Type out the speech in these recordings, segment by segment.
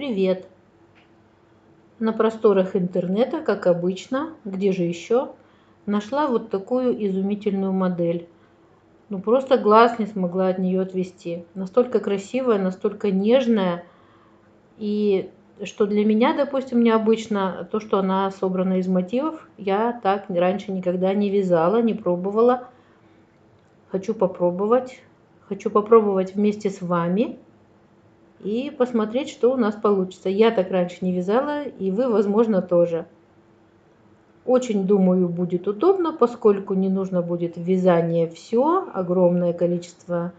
Привет! На просторах интернета, как обычно, где же еще, нашла вот такую изумительную модель. Ну просто глаз не смогла от нее отвести. Настолько красивая, настолько нежная. И что для меня, допустим, необычно, то, что она собрана из мотивов. Я так раньше никогда не вязала, не пробовала. Хочу попробовать. Хочу попробовать вместе с вами. И посмотреть, что у нас получится. Я так раньше не вязала, и вы, возможно, тоже. Очень, думаю, будет удобно, поскольку не нужно будет вязание все, огромное количество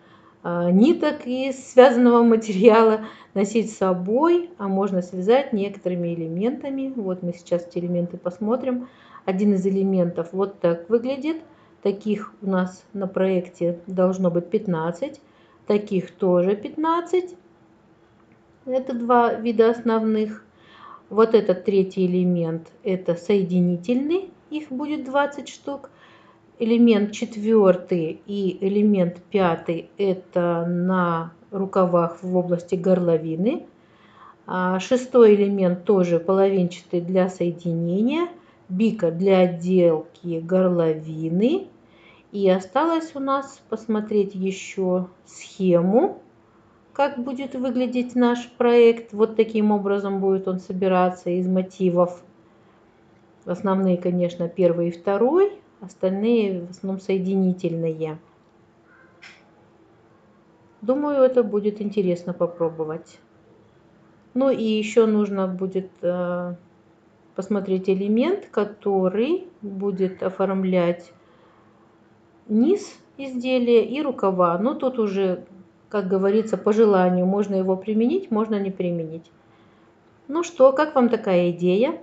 ниток из связанного материала носить с собой, а можно связать некоторыми элементами. Вот мы сейчас эти элементы посмотрим. Один из элементов вот так выглядит. Таких у нас на проекте должно быть 15. Таких тоже 15. Это два вида основных. Вот этот третий элемент, это соединительный, их будет 20 штук. Элемент четвертый и элемент пятый, это на рукавах в области горловины. Шестой элемент тоже половинчатый для соединения. Бика для отделки горловины. И осталось у нас посмотреть еще схему, как будет выглядеть наш проект. Вот таким образом будет он собираться из мотивов. Основные, конечно, первый и второй, остальные в основном соединительные. Думаю, это будет интересно попробовать. Ну и еще нужно будет посмотреть элемент, который будет оформлять низ изделия и рукава. Но тут уже, как говорится, по желанию. Можно его применить, можно не применить. Ну что, как вам такая идея?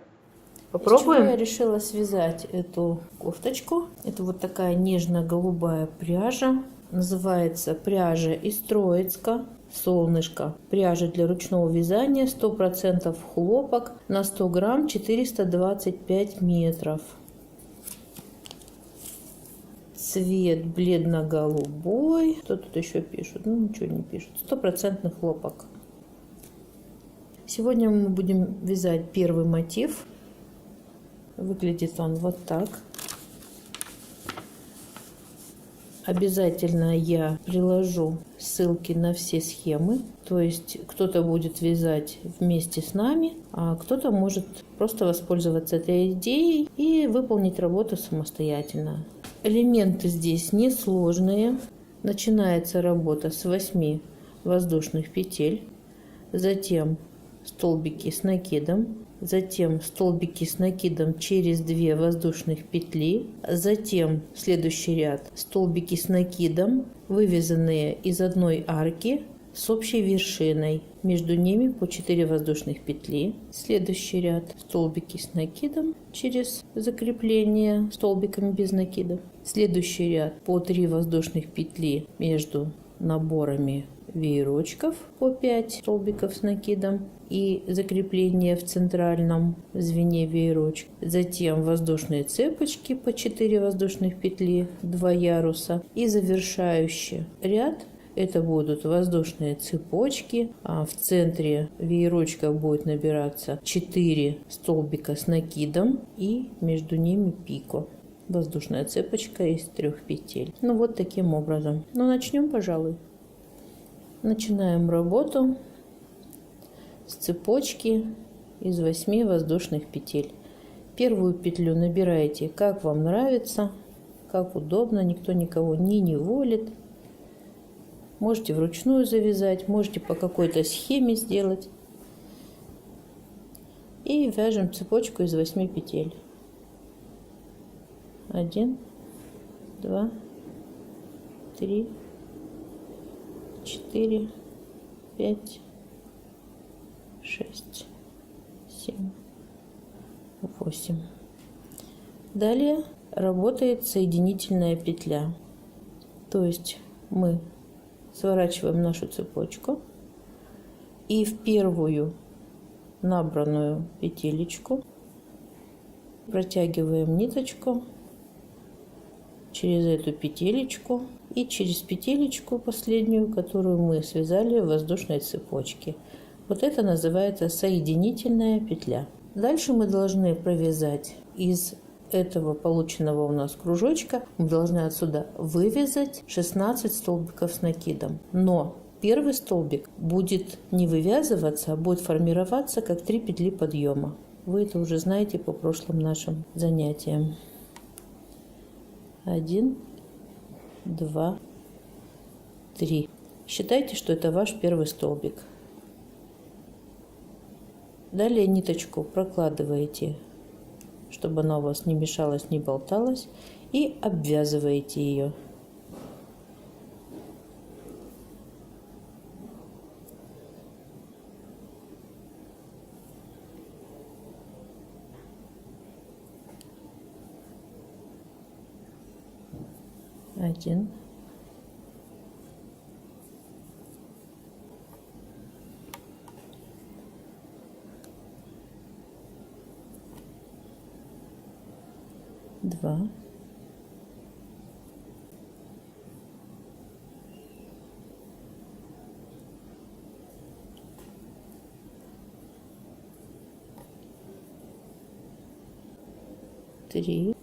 Попробуем? Из чего я решила связать эту кофточку? Это вот такая нежно-голубая пряжа. Называется пряжа из Троицка. Солнышко. Пряжа для ручного вязания, 100% хлопок, на 100 грамм 425 метров. Цвет бледно-голубой. Что тут еще пишут? Ну, ничего не пишут. 100% хлопок. Сегодня мы будем вязать первый мотив. Выглядит он вот так. Обязательно я приложу ссылки на все схемы. То есть кто-то будет вязать вместе с нами, а кто-то может просто воспользоваться этой идеей и выполнить работу самостоятельно. Элементы здесь несложные. Начинается работа с 8 воздушных петель. Затем столбики с накидом. Затем столбики с накидом через 2 воздушных петли, затем следующий ряд столбики с накидом, вывязанные из одной арки с общей вершиной, между ними по 4 воздушных петли, следующий ряд столбики с накидом через закрепление столбиками без накида, следующий ряд по 3 воздушных петли между наборами веерочков по 5 столбиков с накидом и закрепление в центральном звене веерочка. Затем воздушные цепочки по 4 воздушных петли, 2 яруса. И завершающий ряд это будут воздушные цепочки. А в центре веерочка будет набираться 4 столбика с накидом и между ними пико. Воздушная цепочка из 3 петель. Ну вот таким образом. Ну начнем, пожалуй. Начинаем работу с цепочки из 8 воздушных петель. Первую петлю набираете, как вам нравится, как удобно, никто никого не неволит. Можете вручную завязать, можете по какой-то схеме сделать. И вяжем цепочку из 8 петель. 1, 2, 3, 4, 5, 6, 7, 8. Далее работает соединительная петля. То есть мы сворачиваем нашу цепочку и в первую набранную петелечку протягиваем ниточку через эту петелечку и через петелечку последнюю, которую мы связали в воздушной цепочке. Вот это называется соединительная петля. Дальше мы должны провязать из этого полученного у нас кружочка, мы должны отсюда вывязать 16 столбиков с накидом. Но первый столбик будет не вывязываться, а будет формироваться как 3 петли подъема. Вы это уже знаете по прошлым нашим занятиям. 1, 2, 3. Считайте, что это ваш первый столбик. Далее ниточку прокладываете, чтобы она у вас не мешалась, не болталась, и обвязываете ее. Один. Два. Три.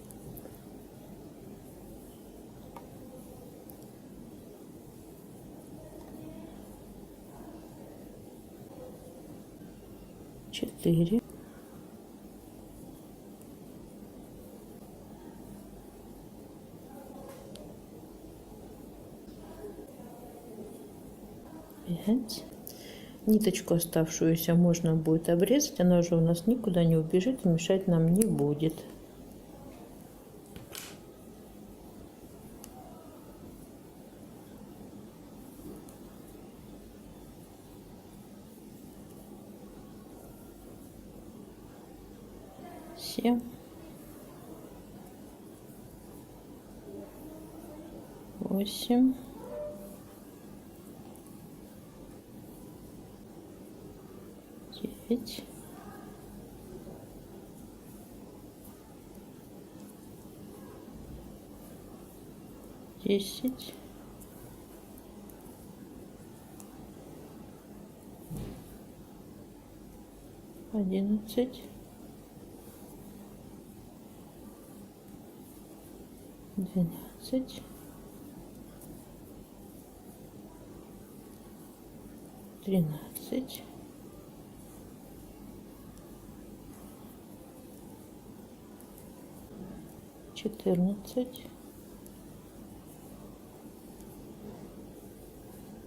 4. 5. Ниточку оставшуюся можно будет обрезать, она уже у нас никуда не убежит и мешать нам не будет. Семь. 8. 9. 10. 11. 12. 13. 14.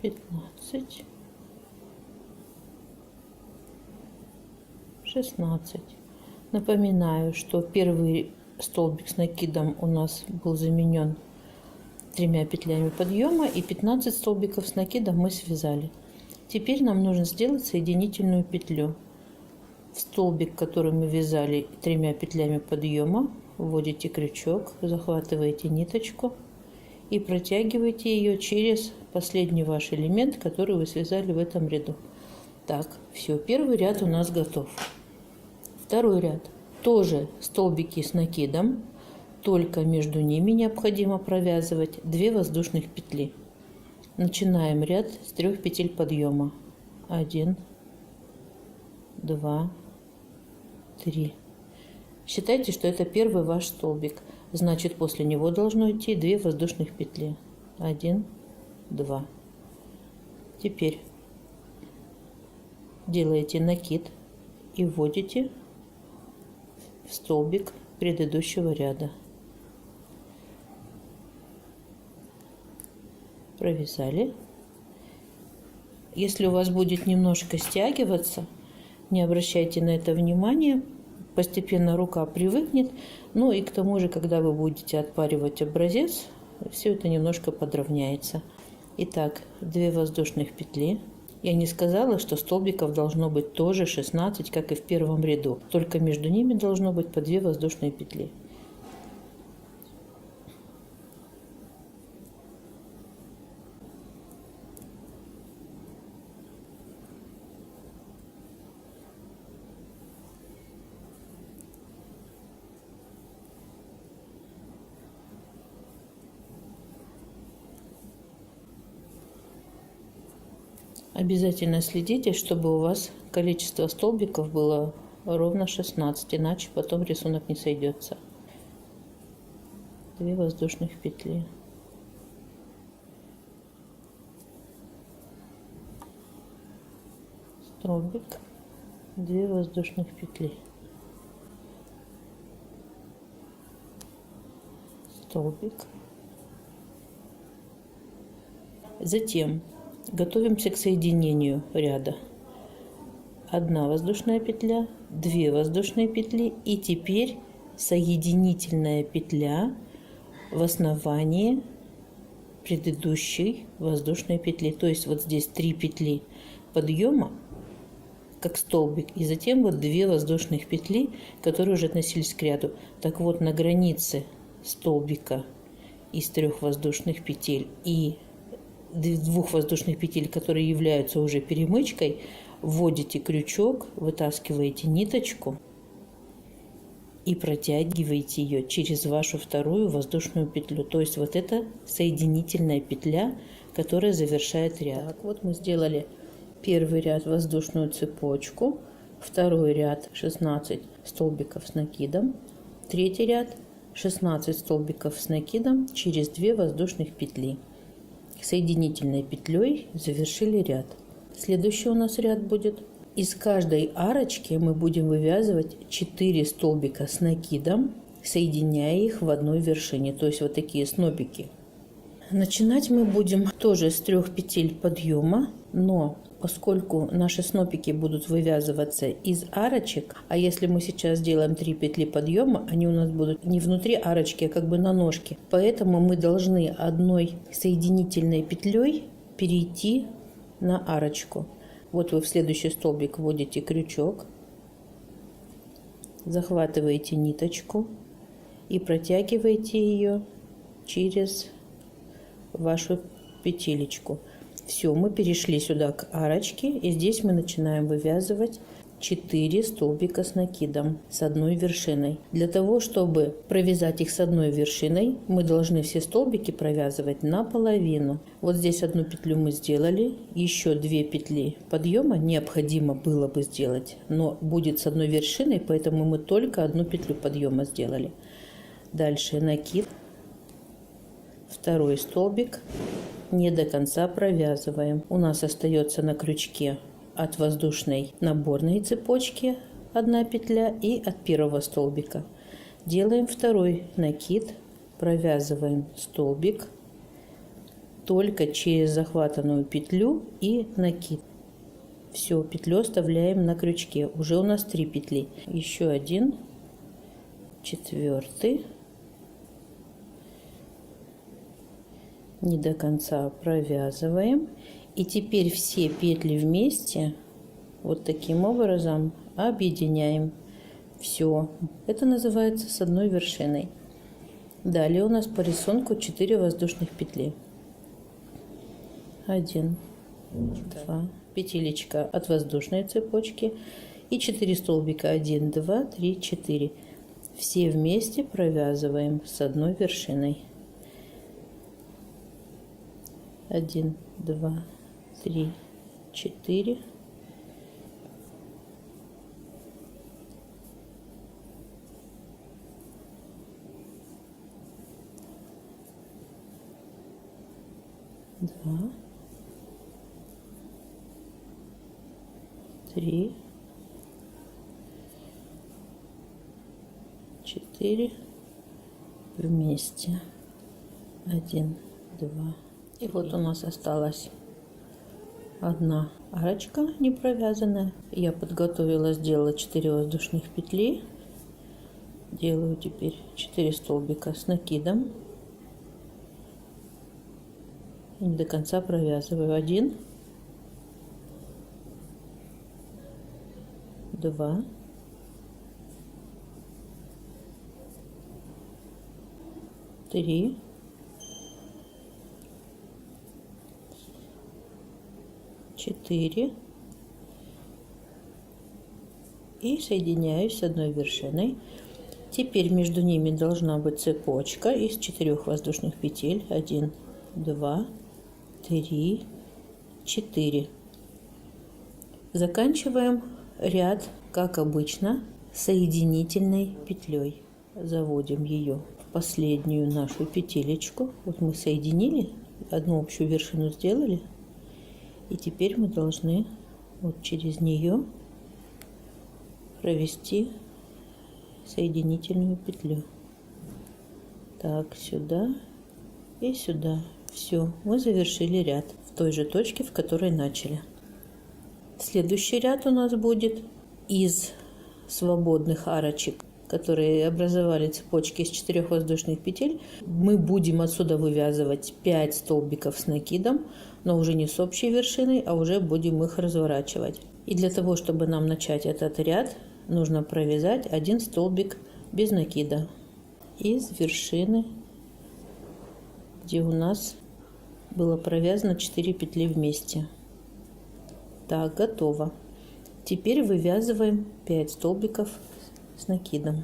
15. 16. Напоминаю, что первый столбик с накидом у нас был заменен 3 петлями подъема, и 15 столбиков с накидом мы связали. Теперь нам нужно сделать соединительную петлю. В столбик, который мы вязали 3 петлями подъема, вводите крючок, захватываете ниточку и протягиваете ее через последний ваш элемент, который вы связали в этом ряду. Так, все, первый ряд у нас готов. Второй ряд. Тоже столбики с накидом, только между ними необходимо провязывать 2 воздушных петли. Начинаем ряд с 3 петель подъема. 1, 2, 3. Считайте, что это первый ваш столбик. Значит, после него должно идти 2 воздушных петли. 1, 2. Теперь делаете накид и вводите в столбик предыдущего ряда. Провязали. Если у вас будет немножко стягиваться, не обращайте на это внимания. Постепенно рука привыкнет. Ну и к тому же, когда вы будете отпаривать образец, все это немножко подровняется. Итак, 2 воздушных петли. Я не сказала, что столбиков должно быть тоже 16, как и в первом ряду. Только между ними должно быть по 2 воздушные петли. Обязательно следите, чтобы у вас количество столбиков было ровно 16, иначе потом рисунок не сойдется. 2 воздушных петли. Столбик, 2 воздушных петли. Столбик. Затем готовимся к соединению ряда. 1 воздушная петля, 2 воздушные петли и теперь соединительная петля в основании предыдущей воздушной петли. То есть вот здесь 3 петли подъема, как столбик, и затем вот 2 воздушных петли, которые уже относились к ряду. Так вот, на границе столбика из 3 воздушных петель и 2 воздушных петель, которые являются уже перемычкой, вводите крючок, вытаскиваете ниточку и протягиваете ее через вашу 2 воздушную петлю. То есть вот это соединительная петля, которая завершает ряд. Так вот мы сделали первый ряд воздушную цепочку, второй ряд 16 столбиков с накидом, третий ряд 16 столбиков с накидом через 2 воздушных петли. Соединительной петлей завершили ряд. Следующий у нас ряд будет. Из каждой арочки мы будем вывязывать 4 столбика с накидом, соединяя их в одной вершине, то есть вот такие снопики. Начинать мы будем тоже с 3 петель подъема, но поскольку наши снопики будут вывязываться из арочек, а если мы сейчас сделаем 3 петли подъема, они у нас будут не внутри арочки, а как бы на ножке. Поэтому мы должны одной соединительной петлей перейти на арочку. Вот вы в следующий столбик вводите крючок, захватываете ниточку и протягиваете ее через вашу петелечку. Все, мы перешли сюда к арочке, и здесь мы начинаем вывязывать 4 столбика с накидом с одной вершиной. Для того, чтобы провязать их с одной вершиной, мы должны все столбики провязывать наполовину. Вот здесь 1 петлю мы сделали, еще 2 петли подъема необходимо было бы сделать, но будет с одной вершиной, поэтому мы только 1 петлю подъема сделали. Дальше накид, 2 столбик, не до конца провязываем. У нас остается на крючке от воздушной наборной цепочки 1 петля и от первого столбика. Делаем 2 накид, провязываем столбик только через захватанную петлю и накид. Все, петлю оставляем на крючке. Уже у нас 3 петли. Еще 1, 4, не до конца провязываем. И теперь все петли вместе вот таким образом объединяем. Все, это называется с одной вершиной. Далее у нас по рисунку 4 воздушных петли. 1, 2, петелечка от воздушной цепочки и 4 столбика. 1, 2, 3, 4. Все вместе провязываем с одной вершиной. 1, 2, 3, 4. Два, 3, 4 вместе. 1, 2. И вот у нас осталась 1 арочка не провязанная. Я подготовила, сделала 4 воздушных петли. Делаю теперь 4 столбика с накидом. И не до конца провязываю. 1, 2, 3, 4 и соединяюсь с одной вершиной. Теперь между ними должна быть цепочка из 4 воздушных петель. 1, 2, 3, 4. Заканчиваем ряд, как обычно, соединительной петлей. Заводим ее в последнюю нашу петелечку. Вот мы соединили, одну общую вершину сделали, и теперь мы должны вот через нее провести соединительную петлю. Так, сюда и сюда. Все, мы завершили ряд в той же точке, в которой начали. Следующий ряд у нас будет из свободных арочек, которые образовали цепочки из 4 воздушных петель. Мы будем отсюда вывязывать 5 столбиков с накидом, но уже не с общей вершиной, а уже будем их разворачивать. И для того, чтобы нам начать этот ряд, нужно провязать 1 столбик без накида из вершины, где у нас было провязано 4 петли вместе. Так, готово. Теперь вывязываем 5 столбиков с накидом.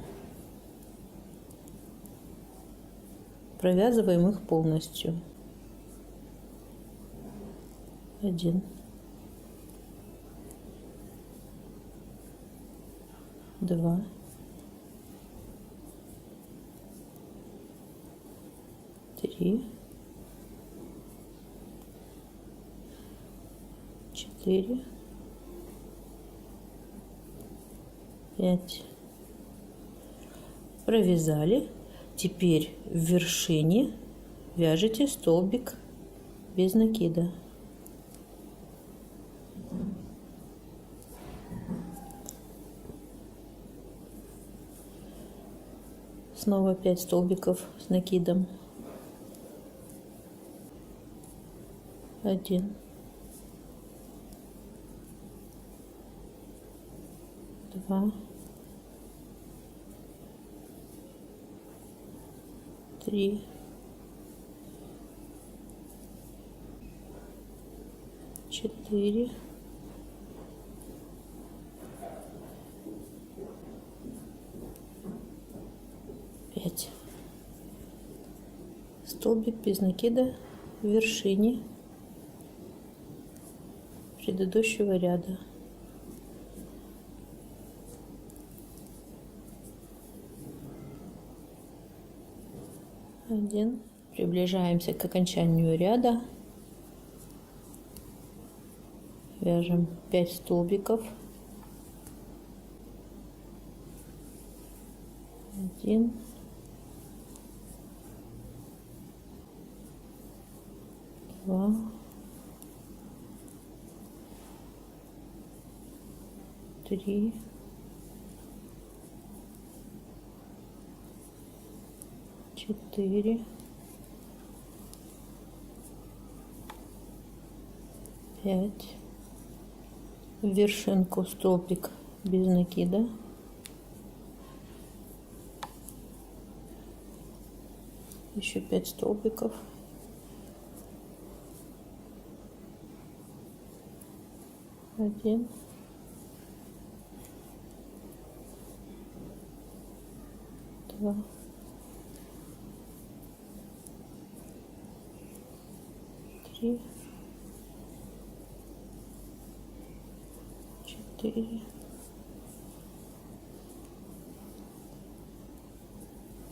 Провязываем их полностью. 1, 2, 3, 4, 5. Провязали. Теперь в вершине вяжите столбик без накида. Снова 5 столбиков с накидом. 1, 2, 3, 4, 5. Столбик без накида в вершине предыдущего ряда. Один. Приближаемся к окончанию ряда. Вяжем 5 столбиков. 1, 2, 3, 4, 5. В вершинку столбик без накида. Еще 5 столбиков. 1, 2, 3, 4,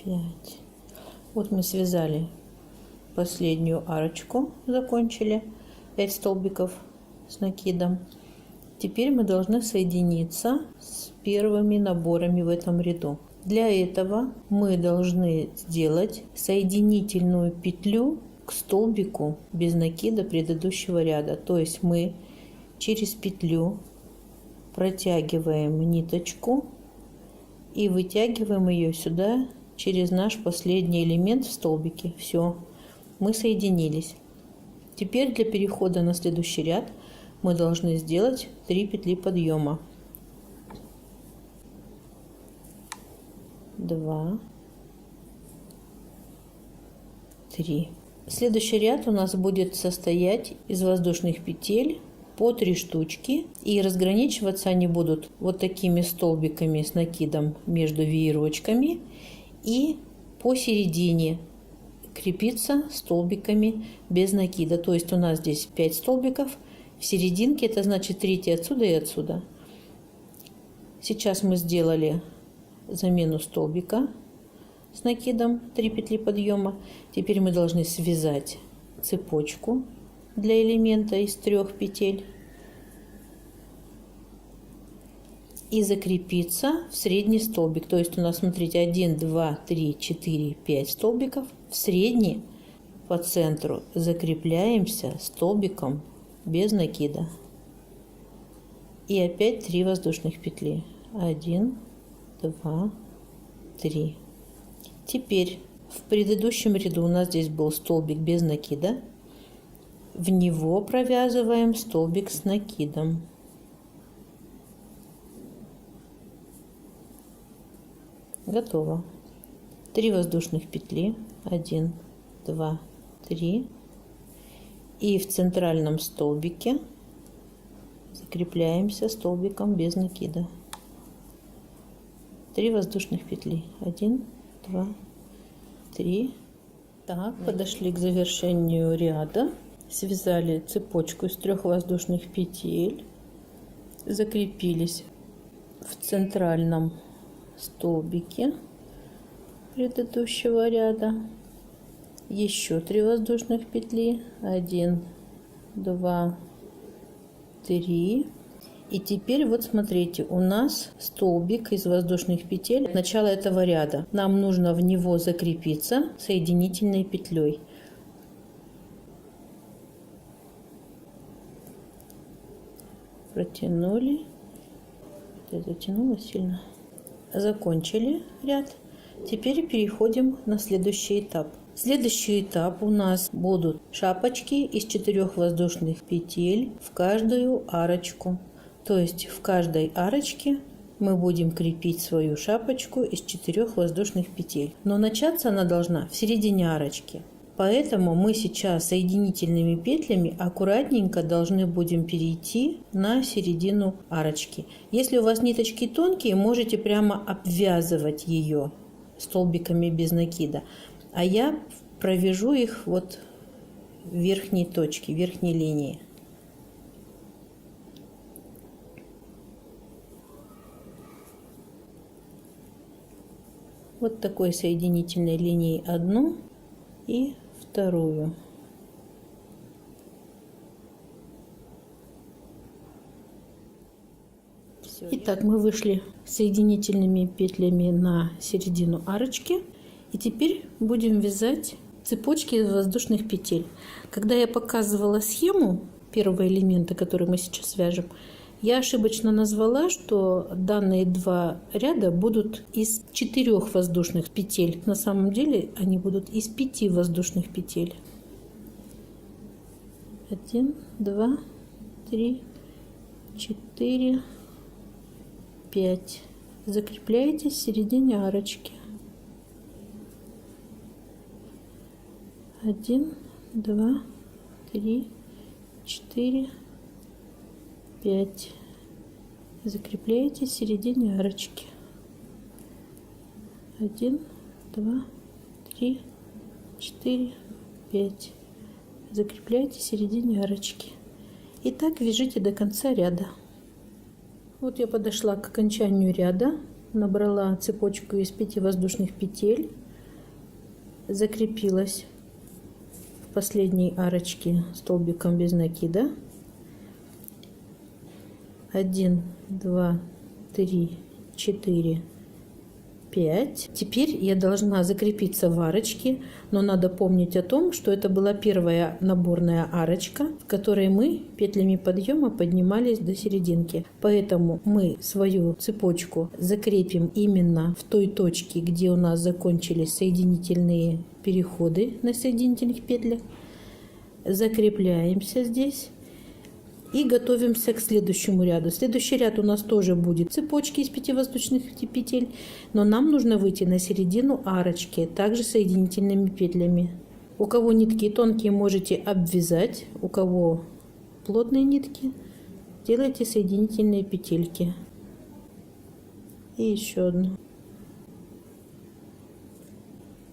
5. Вот мы связали последнюю арочку, закончили 5 столбиков с накидом. Теперь мы должны соединиться с первыми наборами в этом ряду. Для этого мы должны сделать соединительную петлю к столбику без накида предыдущего ряда. То есть мы через петлю протягиваем ниточку и вытягиваем ее сюда через наш последний элемент в столбике. Все, мы соединились. Теперь для перехода на следующий ряд мы должны сделать 3 петли подъема. 2, 3. Следующий ряд у нас будет состоять из воздушных петель по 3 штучки, и разграничиваться они будут вот такими столбиками с накидом между веерочками и посередине крепиться столбиками без накида. То есть у нас здесь 5 столбиков, в серединке, это значит 3 отсюда и отсюда. Сейчас мы сделали замену столбика с накидом 3 петли подъема. Теперь мы должны связать цепочку для элемента из 3 петель и закрепиться в средний столбик. То есть у нас, смотрите, 1, 2, 3, 4, 5 столбиков. В средний по центру закрепляемся столбиком без накида. И опять 3 воздушных петли. 1, 2, 3. Теперь в предыдущем ряду у нас здесь был столбик без накида. В него провязываем столбик с накидом. Готово. 3 воздушных петли. 1, 2, 3. И в центральном столбике закрепляемся столбиком без накида. 3 воздушных петли. 1, 2, 3. Так, подошли к завершению ряда. Связали цепочку из 3 воздушных петель. Закрепились в центральном столбике предыдущего ряда. Еще 3 воздушных петли. 1, 2, 3. И теперь вот смотрите, у нас столбик из воздушных петель начала этого ряда. Нам нужно в него закрепиться соединительной петлей. Протянули. Я затянула сильно. Закончили ряд. Теперь переходим на следующий этап. Следующий этап у нас будут шапочки из 4 воздушных петель в каждую арочку. То есть в каждой арочке мы будем крепить свою шапочку из 4 воздушных петель. Но начаться она должна в середине арочки. Поэтому мы сейчас соединительными петлями аккуратненько должны будем перейти на середину арочки. Если у вас ниточки тонкие, можете прямо обвязывать ее столбиками без накида. А я провяжу их вот в верхней точке, верхней линии. Вот такой соединительной линией одну и вторую. Итак, мы вышли соединительными петлями на середину арочки. И теперь будем вязать цепочки из воздушных петель. Когда я показывала схему первого элемента, который мы сейчас вяжем, я ошибочно назвала, что данные 2 ряда будут из 4 воздушных петель. На самом деле они будут из 5 воздушных петель. 1, 2, 3, 4, 5. Закрепляете в середине арочки. 1, 2, 3, 4, 5. Закрепляете в середине арочки. 1, 2, 3, 4, 5. Закрепляете в середине арочки. И так вяжите до конца ряда. Вот я подошла к окончанию ряда. Набрала цепочку из 5 воздушных петель. Закрепилась в последней арочке столбиком без накида. 1, 2, 3, 4, 5. Теперь я должна закрепиться в арочке, но надо помнить о том, что это была первая наборная арочка, в которой мы петлями подъема поднимались до серединки. Поэтому мы свою цепочку закрепим именно в той точке, где у нас закончились соединительные переходы на соединительных петлях. Закрепляемся здесь. И готовимся к следующему ряду. Следующий ряд у нас тоже будет цепочки из 5 воздушных петель, но нам нужно выйти на середину арочки, также соединительными петлями. У кого нитки тонкие, можете обвязать, у кого плотные нитки, делайте соединительные петельки. И еще одну.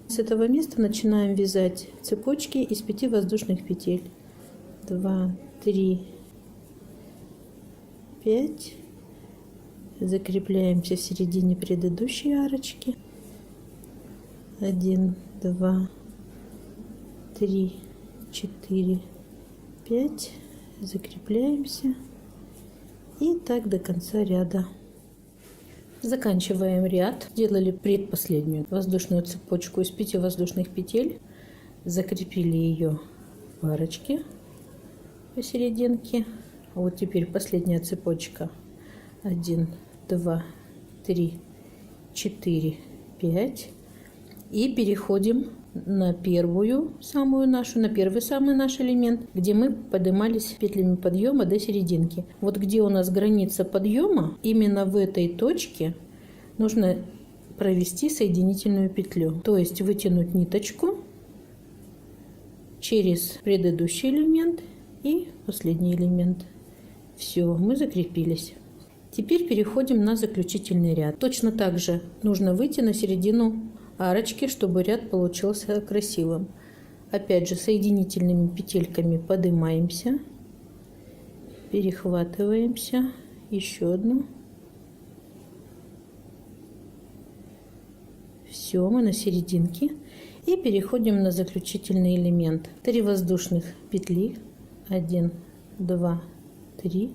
С этого места начинаем вязать цепочки из 5 воздушных петель. 2, 3, 5. Закрепляемся в середине предыдущей арочки. 1, 2, 3, 4, 5. Закрепляемся. И так до конца ряда. Заканчиваем ряд. Делали предпоследнюю воздушную цепочку из 5 воздушных петель. Закрепили ее в арочке посерединке. А вот теперь последняя цепочка. 1, 2, 3, 4, 5. И переходим на первую самую нашу, на первый самый наш элемент, где мы поднимались петлями подъема до серединки. Вот где у нас граница подъема, именно в этой точке нужно провести соединительную петлю. То есть вытянуть ниточку через предыдущий элемент и последний элемент. Все, мы закрепились. Теперь переходим на заключительный ряд. Точно так же нужно выйти на середину арочки, чтобы ряд получился красивым. Опять же, соединительными петельками поднимаемся, перехватываемся, еще одну. Все, мы на серединке. И переходим на заключительный элемент. 3 воздушных петли. 1, 2, 3.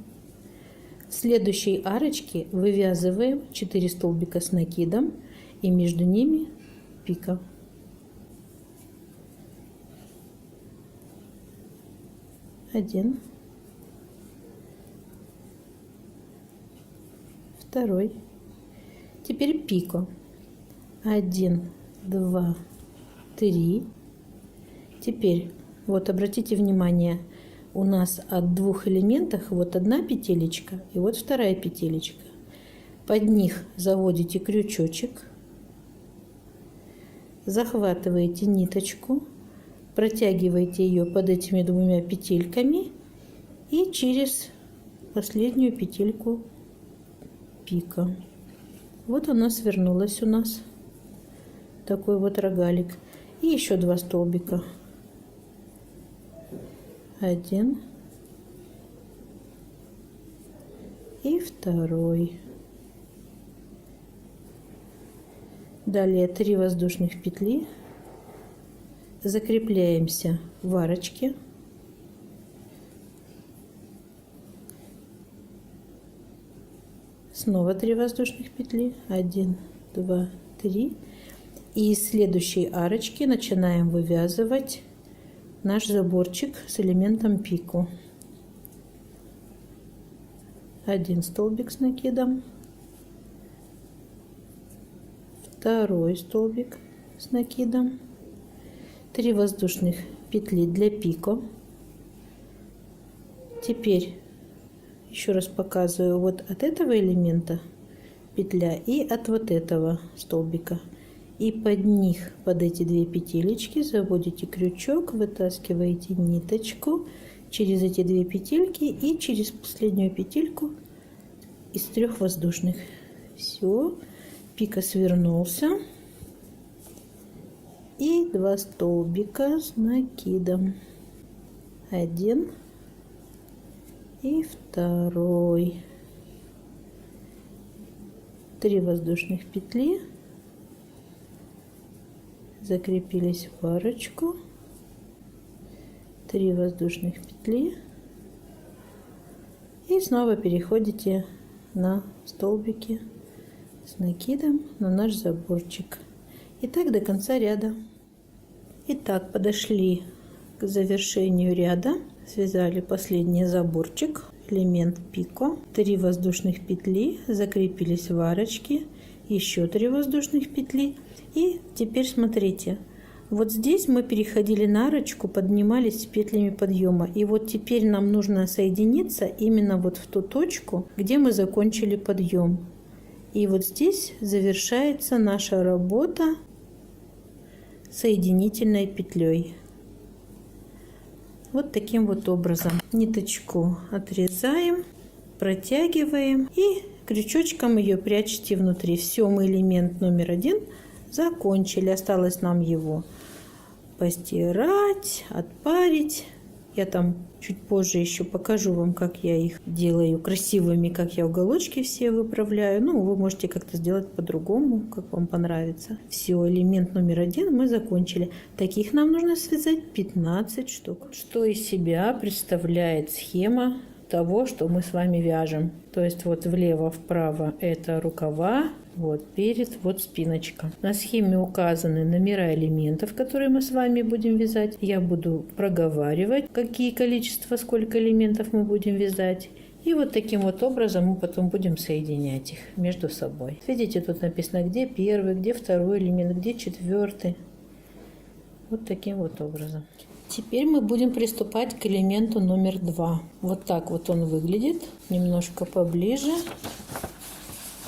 В следующей арочке вывязываем 4 столбика с накидом и между ними пика. Один, второй. Теперь пико. 1, 2, 3. Теперь вот обратите внимание, у нас от двух элементов вот одна петелечка и вот вторая петелечка. Под них заводите крючочек, захватываете ниточку, протягиваете ее под этими двумя петельками и через последнюю петельку пика. Вот она свернулась у нас, такой вот рогалик. И еще 2 столбика. 1 и второй. Далее 3 воздушных петли. Закрепляемся в арочке. Снова 3 воздушных петли. 1, 2, 3. И из следующей арочки начинаем вывязывать наш заборчик с элементом пико. 1 столбик с накидом, второй столбик с накидом, 3 воздушных петли для пико. Теперь еще раз показываю, вот от этого элемента петля и от вот этого столбика. И под них, под эти 2 петелечки заводите крючок, вытаскиваете ниточку через эти 2 петельки и через последнюю петельку из 3 воздушных. Все, пико свернулся. И 2 столбика с накидом. 1 и второй. 3 воздушных петли. Закрепились в арочку. 3 воздушных петли. И снова переходите на столбики с накидом на наш заборчик. И так до конца ряда. Итак, подошли к завершению ряда. Связали последний заборчик, элемент пико. 3 воздушных петли, закрепились в арочке. Еще 3 воздушных петли. И теперь смотрите, вот здесь мы переходили на арочку, поднимались с петлями подъема. И вот теперь нам нужно соединиться именно вот в ту точку, где мы закончили подъем. И вот здесь завершается наша работа соединительной петлей. Вот таким вот образом. Ниточку отрезаем, протягиваем и крючочком ее прячете внутри. Все, мы элемент номер 1 закончили. Осталось нам его постирать, отпарить Я там чуть позже еще покажу вам, как я их делаю красивыми, как я уголочки все выправляю. Ну, вы можете как-то сделать по-другому, как вам понравится. Все, элемент номер 1 мы закончили. Таких нам нужно связать 15 штук. Что из себя представляет схема того, что мы с вами вяжем. То есть вот влево-вправо это рукава, вот перед, вот спиночка. На схеме указаны номера элементов, которые мы с вами будем вязать. Я буду проговаривать, какие количество, сколько элементов мы будем вязать. И вот таким вот образом мы потом будем соединять их между собой. Видите, тут написано, где первый, где второй элемент, где четвертый. Вот таким вот образом. Теперь мы будем приступать к элементу номер 2. Вот так вот он выглядит. Немножко поближе.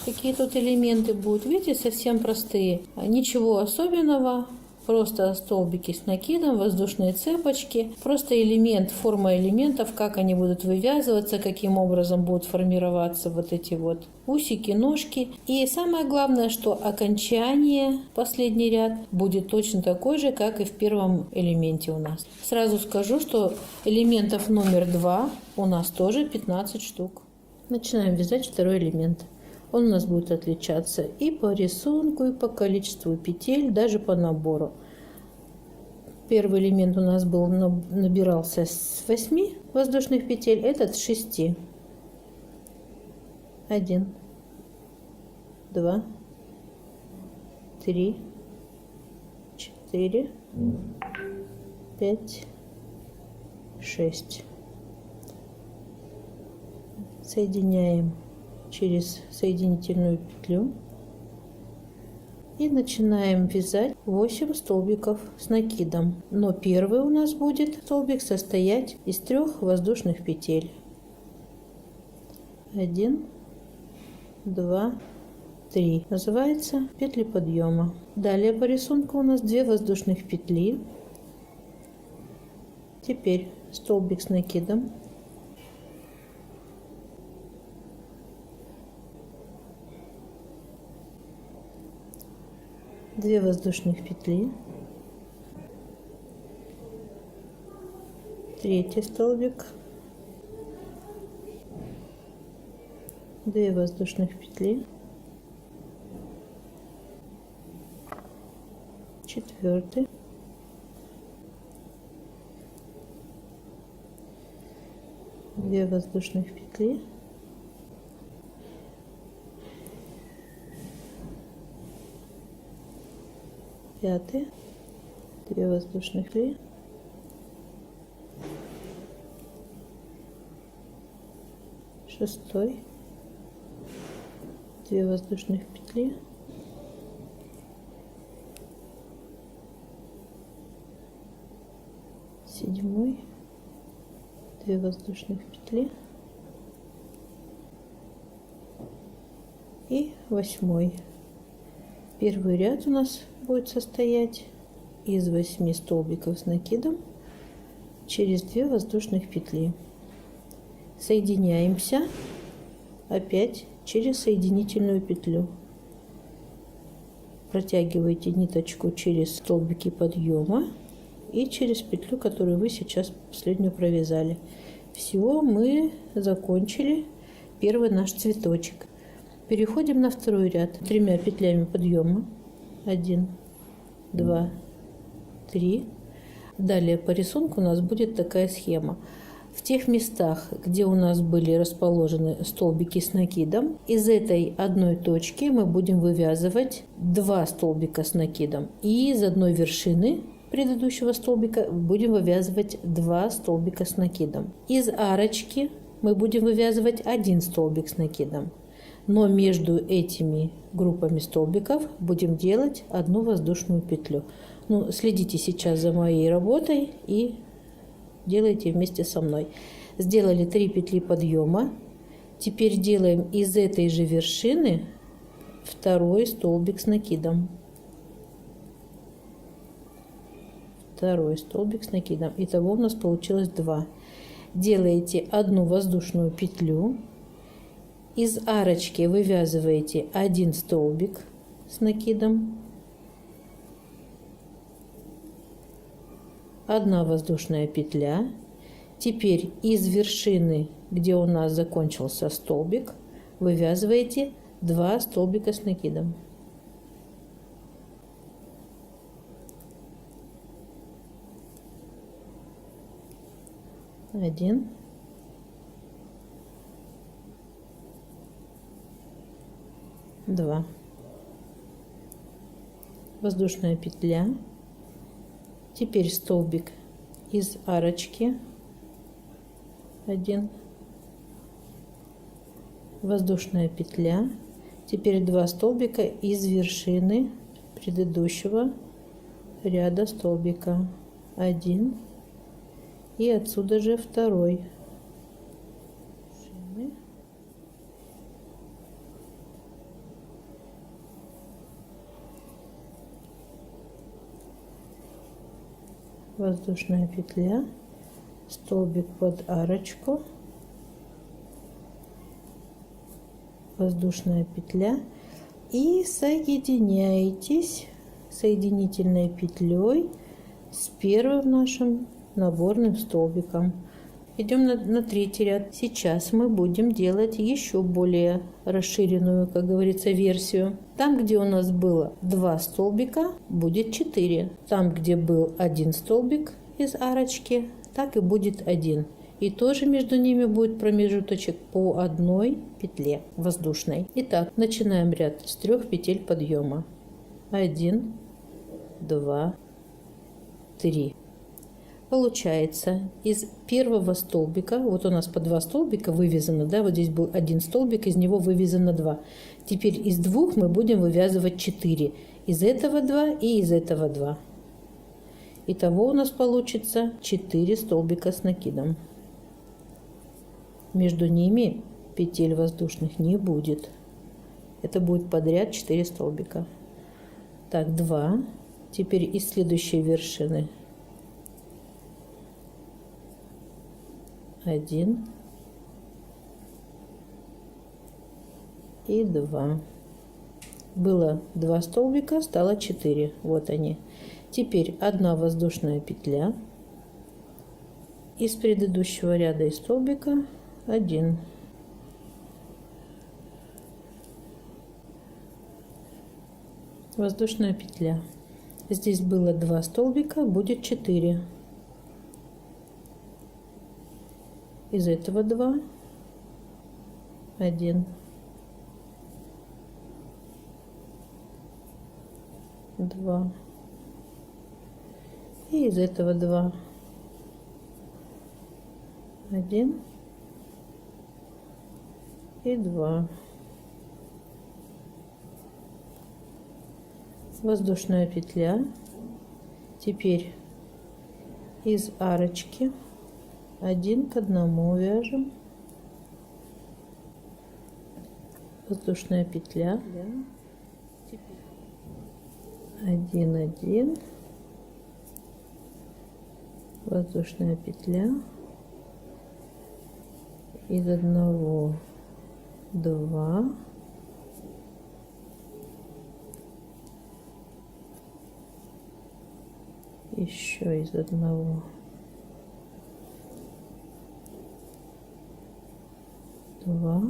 Какие тут элементы будут. Видите, совсем простые. Ничего особенного. Просто столбики с накидом, воздушные цепочки. Просто элемент, форма элементов, как они будут вывязываться, каким образом будут формироваться вот эти вот усики, ножки. И самое главное, что окончание, последний ряд, будет точно такой же, как и в первом элементе у нас. Сразу скажу, что элементов номер 2 у нас тоже 15 штук. Начинаем вязать второй элемент. Он у нас будет отличаться и по рисунку, и по количеству петель, даже по набору. Первый элемент у нас был, набирался с 8 воздушных петель, этот с 6. 1, 2, 3, 4, 5, 6. Соединяем через соединительную петлю и начинаем вязать 8 столбиков с накидом. Но первый у нас будет столбик состоять из 3 воздушных петель. 1, 2, 3. Называется петли подъема. Далее по рисунку у нас 2 воздушных петли. Теперь столбик с накидом. 2 воздушных петли, третий столбик, 2 воздушных петли, четвертый, 2 воздушных петли, пятый, 2 воздушных петли, шестой, 2 воздушных петли, седьмой, 2 воздушных петли и 8. Первый ряд у нас будет состоять из 8 столбиков с накидом через 2 воздушных петли. Соединяемся опять через соединительную петлю. Протягиваете ниточку через столбики подъема и через петлю, которую вы сейчас последнюю провязали. Все, мы закончили первый наш цветочек. Переходим на второй ряд 3 петлями подъема. 1, 2, 3. Далее по рисунку у нас будет такая схема. В тех местах, где у нас были расположены столбики с накидом, из этой одной точки мы будем вывязывать 2 столбика с накидом. И из одной вершины предыдущего столбика будем вывязывать 2 столбика с накидом. Из арочки мы будем вывязывать 1 столбик с накидом. Но между этими группами столбиков будем делать 1 воздушную петлю. Ну, следите сейчас за моей работой и делайте вместе со мной. Сделали 3 петли подъема. Теперь делаем из этой же вершины 2 столбик с накидом. 2 столбик с накидом. Итого у нас получилось 2. Делаете 1 воздушную петлю. Из арочки вывязываете 1 столбик с накидом, 1 воздушная петля Теперь из вершины, где у нас закончился столбик, вывязываете 2 столбика с накидом. Один. Два. Воздушная петля. Теперь столбик из арочки. 1. Воздушная петля. Теперь 2 столбика из вершины предыдущего ряда столбика. 1. И отсюда же 2. Воздушная петля, столбик под арочку, воздушная петля и соединяетесь соединительной петлей с первым нашим наборным столбиком. Идем на третий ряд. Сейчас мы будем делать еще более расширенную, как говорится, версию. Там, где у нас было 2 столбика, будет 4. Там, где был 1 столбик из арочки, так и будет 1. И тоже между ними будет промежуточек по 1 петле воздушной. Итак, начинаем ряд с 3 петель подъема. 1, 2, 3. Получается, из первого столбика, вот у нас по 2 столбика вывязано, да, вот здесь был 1 столбик, из него вывязано 2. Теперь из 2 мы будем вывязывать 4. Из этого 2 и из этого 2. Итого у нас получится 4 столбика с накидом. Между ними петель воздушных не будет. Это будет подряд 4 столбика. Так, 2. Теперь из следующей вершины 1 и 2. Было 2 столбика, стало 4. Вот они. Теперь 1 воздушная петля. Из предыдущего ряда и столбика 1. Воздушная петля. Здесь было 2 столбика, будет 4. Из этого 2, 1, 2, и из этого 2, 1 и 2. Воздушная петля. Теперь из арочки 1 к 1 вяжем, воздушная петля, 1, 1, воздушная петля, из 1 2, еще из 1 2,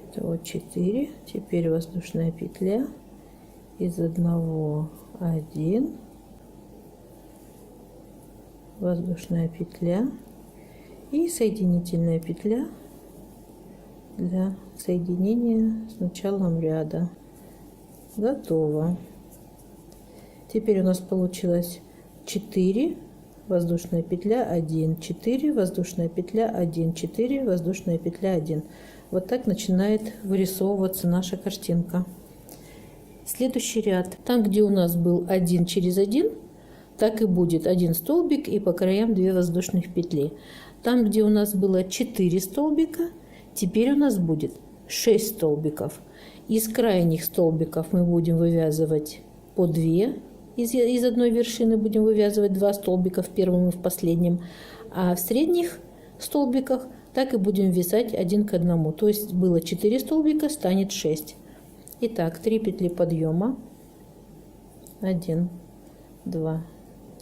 это вот 4. Теперь воздушная петля, из 1 1, воздушная петля и соединительная петля для соединения с началом ряда. Готово. Теперь у нас получилось 4 воздушная петля 1, 4 воздушная петля 1, 4 воздушная петля 1. Вот так начинает вырисовываться наша картинка. Следующий ряд. Там, где у нас был 1 через 1, так и будет 1 столбик и по краям 2 воздушных петли. Там, где у нас было 4 столбика, теперь у нас будет 6 столбиков. Из крайних столбиков мы будем вывязывать по 2. Из одной вершины будем вывязывать 2 столбика в первом и в последнем. А в средних столбиках так и будем вязать один к одному. То есть было 4 столбика, станет 6. Итак, 3 петли подъема. 1, 2,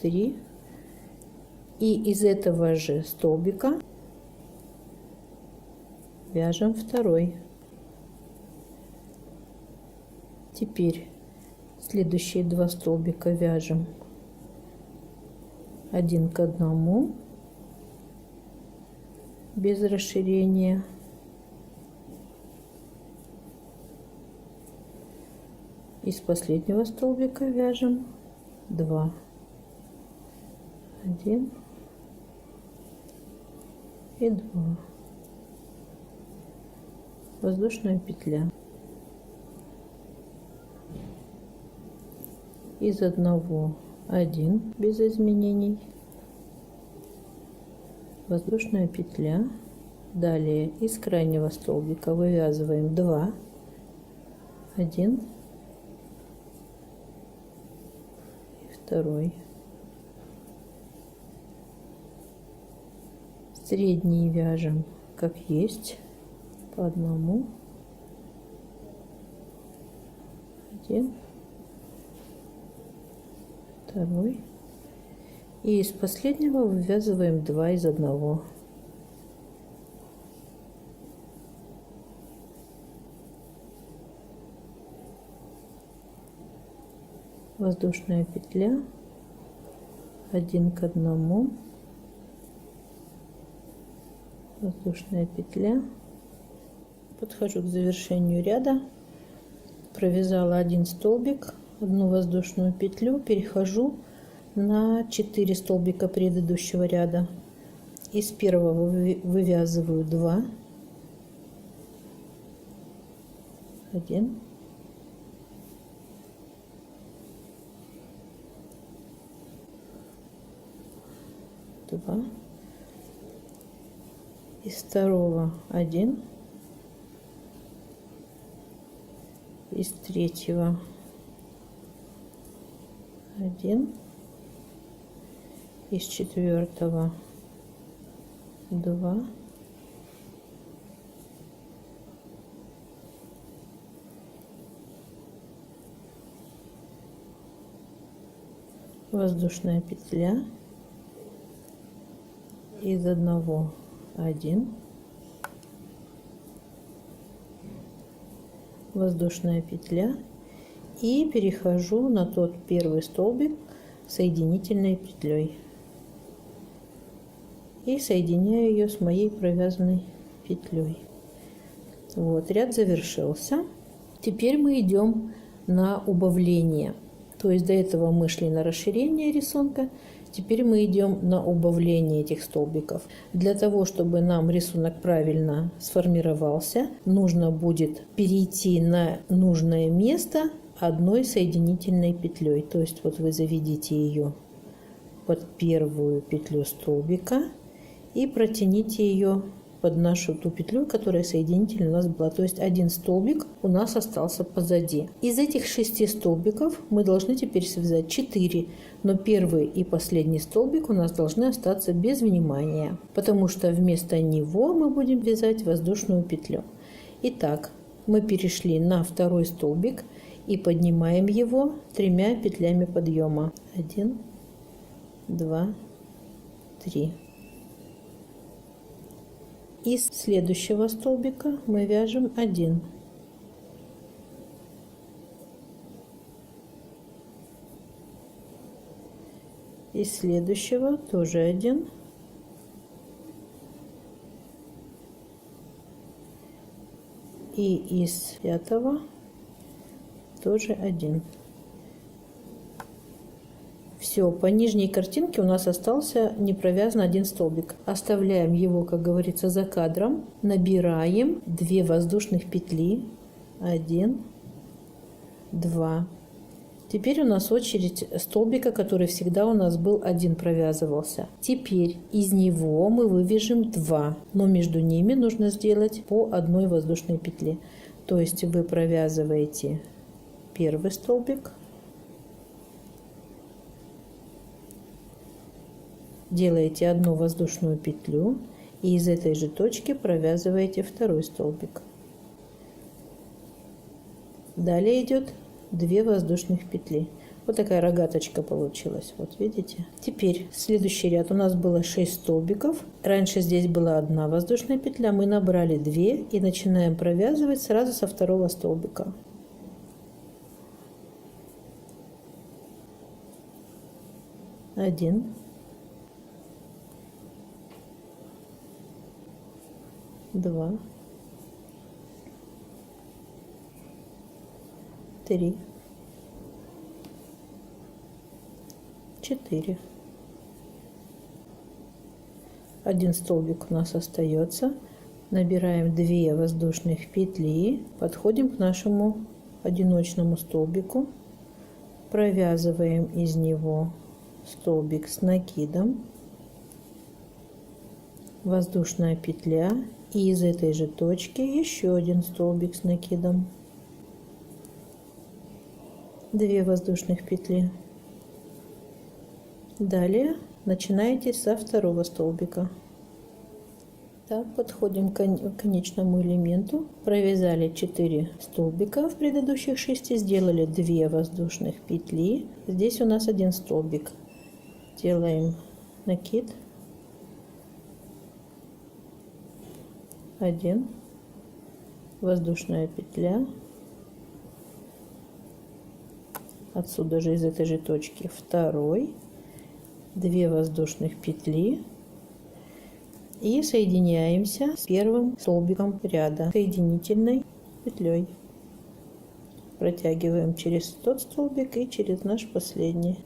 3. И из этого же столбика вяжем второй. Теперь следующие 2 столбика вяжем один к одному, без расширения. Из последнего столбика вяжем 2. 1 и 2. Воздушная петля. Из одного 1 без изменений. Воздушная петля. Далее из крайнего столбика вывязываем 2. 1 и 2. Средние вяжем как есть, по одному. 1, 2. И из последнего вывязываем 2 из одного. Воздушная петля, 1 к одному. Воздушная петля. Подхожу к завершению ряда, провязала 1 столбик, 1 воздушную петлю, перехожу на 4 столбика предыдущего ряда. Из первого вывязываю 2, 1, 2. Из второго 1, из третьего 1, из четвертого 2, воздушная петля, из одного 1, воздушная петля, и перехожу на тот первый столбик соединительной петлей и соединяю ее с моей провязанной петлей. Вот, ряд завершился. Теперь мы идем на убавление. То есть до этого мы шли на расширение рисунка, теперь мы идем на убавление этих столбиков. Для того, чтобы нам рисунок правильно сформировался, нужно будет перейти на нужное место одной соединительной петлей. То есть вот вы заведите ее под первую петлю столбика и протяните ее под нашу ту петлю, которая соединительная у нас была. То есть 1 столбик у нас остался позади. Из этих 6 столбиков мы должны теперь связать 4, но первый и последний столбик у нас должны остаться без внимания, потому что вместо него мы будем вязать воздушную петлю. Итак, мы перешли на второй столбик и поднимаем его 3 петлями подъема. 1, 2, 3. Из следующего столбика мы вяжем 1. Из следующего тоже 1. И из 5 тоже 1. Все, по нижней картинке у нас остался не провязан 1 столбик. Оставляем его, как говорится, за кадром. Набираем 2 воздушных петли. 1, 2. Теперь у нас очередь столбика, который всегда у нас был 1 провязывался. Теперь из него мы вывяжем 2, но между ними нужно сделать по 1 воздушной петле. То есть вы провязываете первый столбик, делаете 1 воздушную петлю И из этой же точки провязываете второй столбик. Далее идет 2 воздушных петли. Вот такая рогаточка получилась. Вот видите? Теперь следующий ряд. У нас было 6 столбиков. Раньше здесь была 1 воздушная петля. Мы набрали 2 и начинаем провязывать сразу со второго столбика. 1, 2, 3, 4. 1 столбик у нас остается. Набираем 2 воздушных петли, подходим к нашему одиночному столбику, провязываем из него столбик с накидом, воздушная петля, и из этой же точки еще 1 столбик с накидом, 2 воздушных петли. Далее начинаете со второго столбика. Так, подходим к конечному элементу. Провязали 4 столбика в предыдущих 6, сделали 2 воздушных петли. Здесь у нас 1 столбик. Делаем накид. 1, воздушная петля. Отсюда же из этой же точки второй. 2 воздушных петли и соединяемся с первым столбиком ряда соединительной петлей. Протягиваем через тот столбик и через наш последний.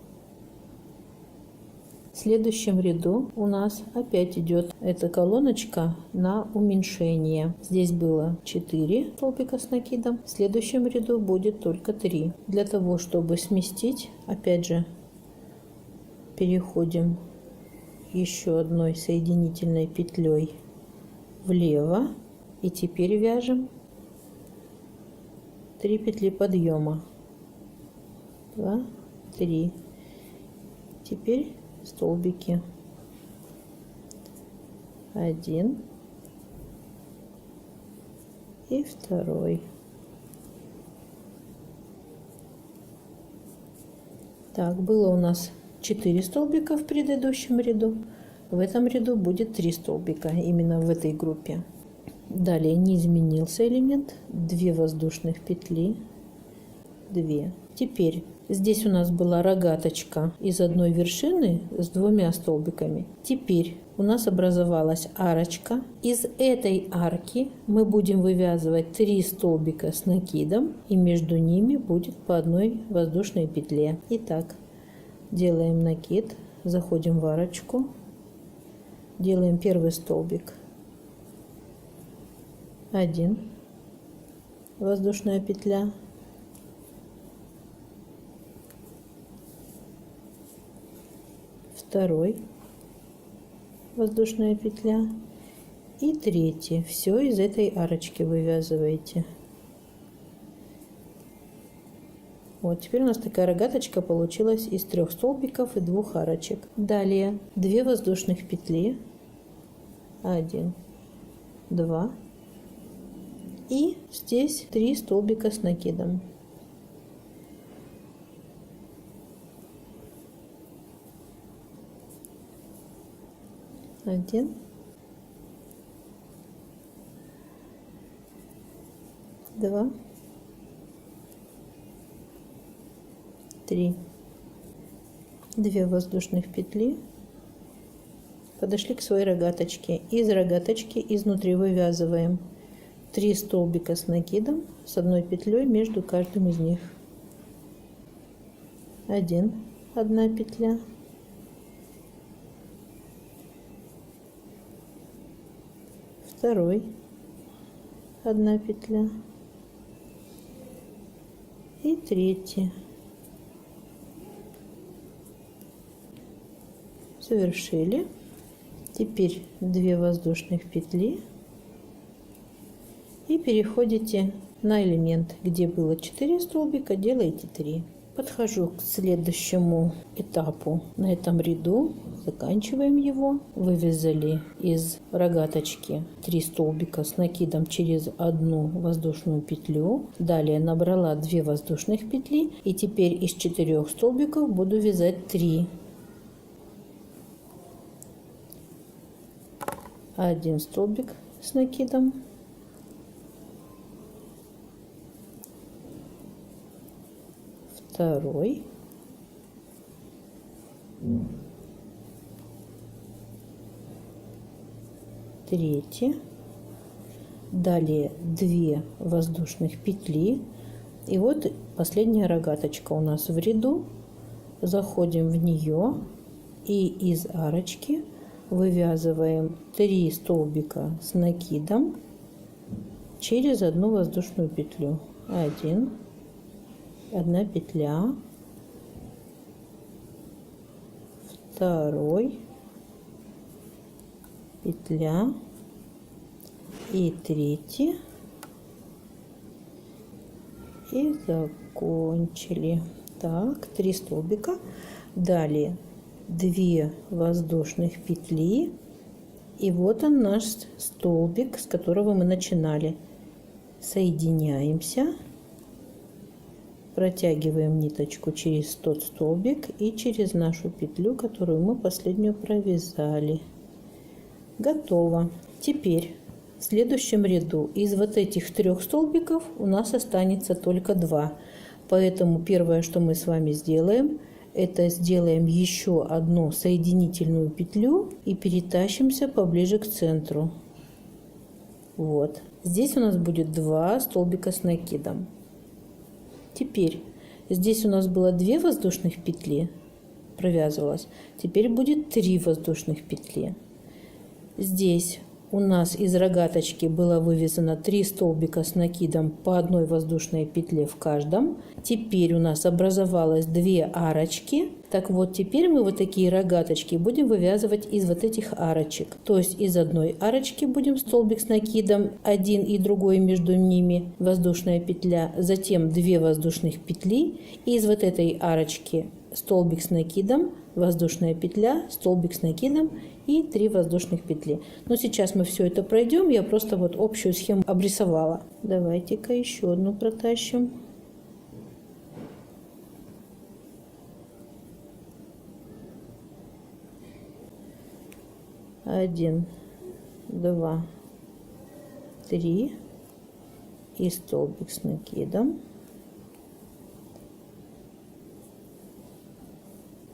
В следующем ряду у нас опять идет эта колоночка на уменьшение. Здесь было 4 столбика с накидом, в следующем ряду будет только 3. Для того, чтобы сместить, опять же, переходим еще одной соединительной петлей влево и теперь вяжем 3 петли подъема. 2, 3. Теперь столбики. 1 и 2. Так, было у нас 4 столбика в предыдущем ряду. В этом ряду будет 3 столбика, именно в этой группе. Далее не изменился элемент. 2 воздушных петли. 2. Теперь здесь у нас была рогаточка из одной вершины с 2 столбиками. Теперь у нас образовалась арочка. Из этой арки мы будем вывязывать 3 столбика с накидом, и между ними будет по 1 воздушной петле. Итак, делаем накид, заходим в арочку, делаем первый столбик, 1 воздушная петля, 2 воздушная петля и 3. Все из этой арочки вывязываете. Вот, теперь у нас такая рогаточка получилась из 3 столбиков и 2 арочек. Далее 2 воздушных петли, 1, 2, и здесь 3 столбика с накидом. 1, 2, 3. 2 воздушных петли. Подошли к своей рогаточке. Из рогаточки изнутри вывязываем 3 столбика с накидом с 1 петлей между каждым из них. 1 петля, 2 1 петля и 3. Совершили. Теперь 2 воздушных петли и переходите на элемент, где было 4 столбика, делаете 3. Подхожу к следующему этапу на этом ряду, заканчиваем его. Вывязали из рогаточки 3 столбика с накидом через одну воздушную петлю. Далее набрала 2 воздушных петли, и теперь из 4 столбиков буду вязать 3. 1 столбик с накидом, второй, третий, далее 2 воздушных петли, и вот последняя рогаточка у нас в ряду. Заходим в нее и из арочки вывязываем 3 столбика с накидом через одну воздушную петлю. 1 петля, второй петля и третий, и закончили. Так, 3 столбика. Далее 2 воздушных петли, и вот он наш столбик, с которого мы начинали. Соединяемся, протягиваем ниточку через тот столбик и через нашу петлю, которую мы последнюю провязали. Готово. Теперь в следующем ряду из вот этих 3 столбиков у нас останется только 2. Поэтому первое, что мы с вами сделаем, это сделаем еще одну соединительную петлю и перетащимся поближе к центру. Вот. Здесь у нас будет 2 столбика с накидом. Теперь здесь у нас было 2 воздушных петли, провязывалось. Теперь будет 3 воздушных петли. Здесь у нас из рогаточки было вывязано 3 столбика с накидом по 1 воздушной петле в каждом. Теперь у нас образовалось 2 арочки. Так вот, теперь мы вот такие рогаточки будем вывязывать из вот этих арочек. То есть из одной арочки будем столбик с накидом, один и другой между ними воздушная петля, затем 2 воздушных петли, и из вот этой арочки столбик с накидом, воздушная петля, столбик с накидом и 3 воздушных петли. Но сейчас мы все это пройдем, я просто вот общую схему обрисовала. Давайте-ка еще одну протащим. Один, 2, 3 и столбик с накидом.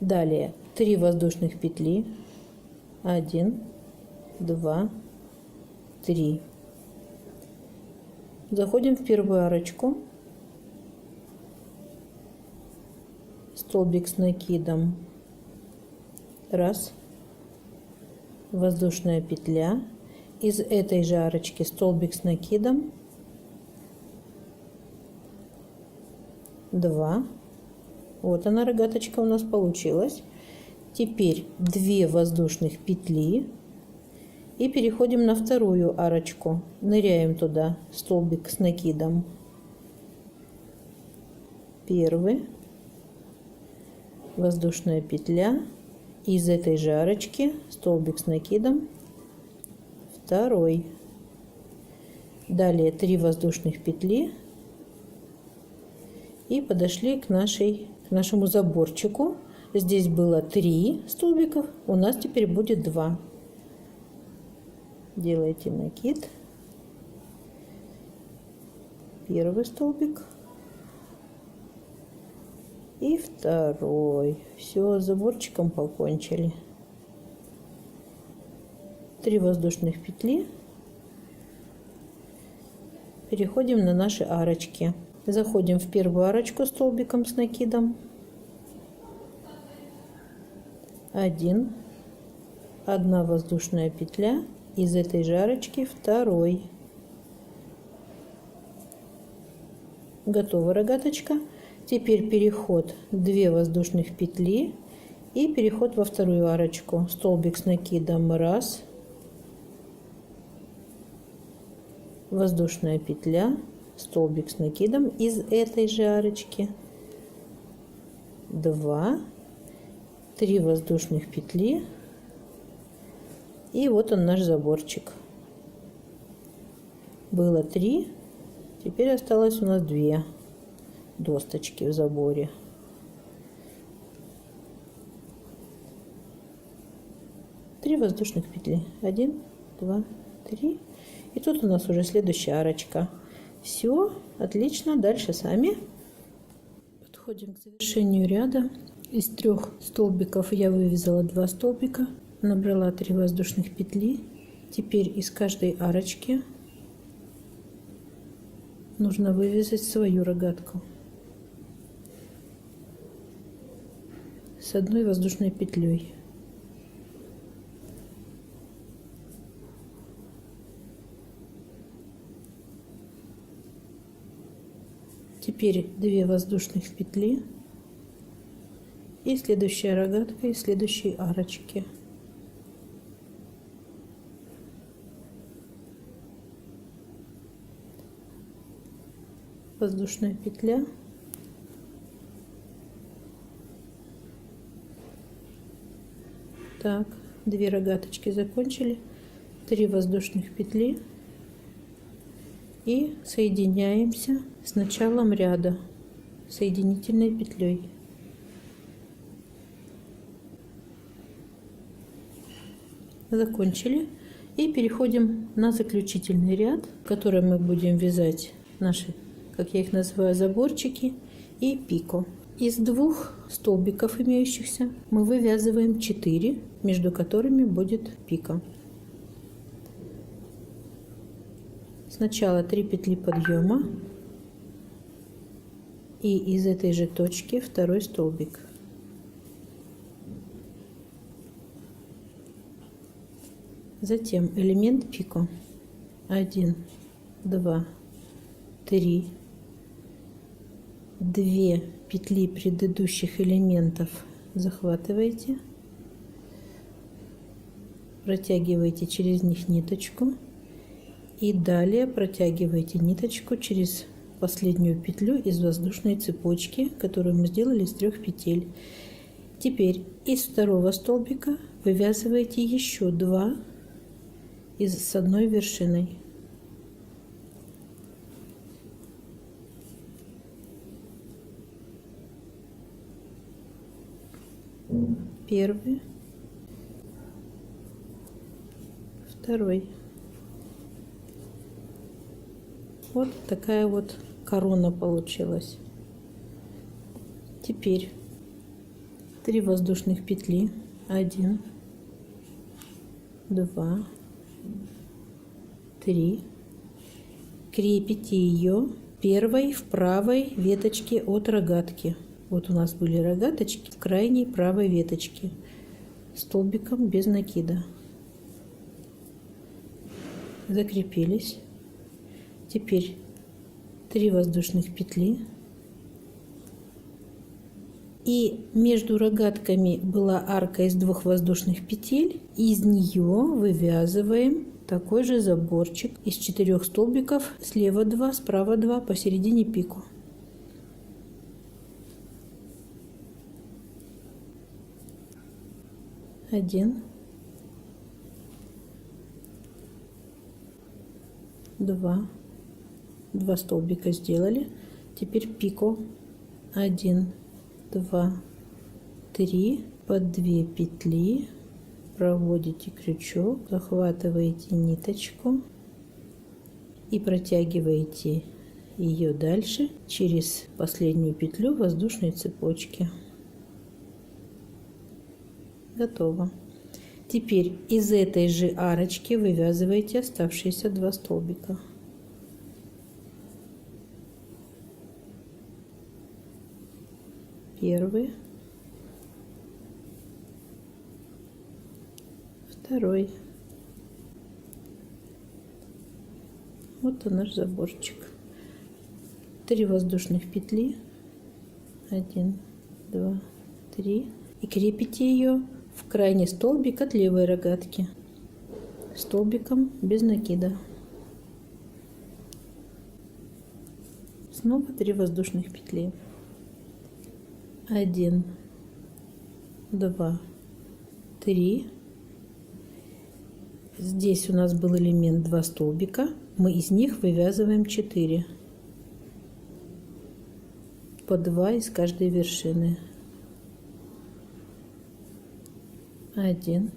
Далее 3 воздушных петли. 1, 2, 3. Заходим в первую арочку. Столбик с накидом. 1. Воздушная петля. Из этой же арочки столбик с накидом. 2. Вот она, рогаточка у нас получилась. Теперь 2 воздушных петли и переходим на вторую арочку. Ныряем туда, столбик с накидом. 1, воздушная петля. Из этой же арочки столбик с накидом. 2. Далее 3 воздушных петли и подошли к нашему заборчику. Здесь было 3 столбиков, у нас теперь будет 2. Делайте накид. 1 столбик и 2. Все, с заборчиком покончили. 3 воздушных петли. Переходим на наши арочки. Заходим в первую арочку столбиком с накидом. 1 воздушная петля, из этой же арочки 2. Готова рогаточка. Теперь переход 2 воздушных петли и переход во вторую арочку. Столбик с накидом 1, воздушная петля, столбик с накидом из этой же арочки. 2, 3 воздушных петли. И вот он, наш заборчик. Было 3, теперь осталось у нас 2 досточки в заборе. Три воздушных петли. 1, 2, 3. И тут у нас уже следующая арочка. Все, отлично. Дальше сами. Подходим к завершению ряда. Из 3 столбиков я вывязала 2 столбика. Набрала 3 воздушных петли. Теперь из каждой арочки нужно вывязать свою рогатку с 1 воздушной петлей. Теперь 2 воздушных петли и следующая рогатка из следующей арочки. Воздушная петля, так, 2 рогаточки закончили, 3 воздушных петли и соединяемся с началом ряда соединительной петлей. Закончили и переходим на заключительный ряд, в котором мы будем вязать наши, как я их называю, заборчики и пико. Из 2 столбиков имеющихся мы вывязываем 4, между которыми будет пико. Сначала 3 петли подъема и из этой же точки 2 столбик. Затем элемент пико. 1, 2, 3, 2 петли предыдущих элементов захватываете, протягиваете через них ниточку и далее протягиваете ниточку через последнюю петлю из воздушной цепочки, которую мы сделали из 3 петель. Теперь из 2 столбика вывязываете еще 2 с одной вершиной. Первый, второй. Вот такая вот корона получилась. Теперь 3 воздушных петли. 1, 2, 3. Крепите ее первой в правой веточке от рогатки. Вот у нас были рогаточки в крайней правой веточке столбиком без накида. Закрепились. Теперь 3 воздушных петли. И между рогатками была арка из 2 воздушных петель. Из нее вывязываем такой же заборчик из 4 столбиков. Слева 2, справа 2, посередине пико. Один, 2, 2 столбика сделали. Теперь пико. 1, 2, 3, под 2 петли проводите крючок, захватываете ниточку и протягиваете ее дальше через последнюю петлю воздушной цепочки. Готово. Теперь из этой же арочки вывязываете оставшиеся 2 столбика. Первый, второй. Вот он, наш заборчик. 3 воздушных петли. 1, 2, 3. И крепите ее в крайний столбик от левой рогатки столбиком без накида. Снова 3 воздушных петли. 1, 2, 3. Здесь у нас был элемент 2 столбика, мы из них вывязываем 4 по 2 из каждой вершины. 1,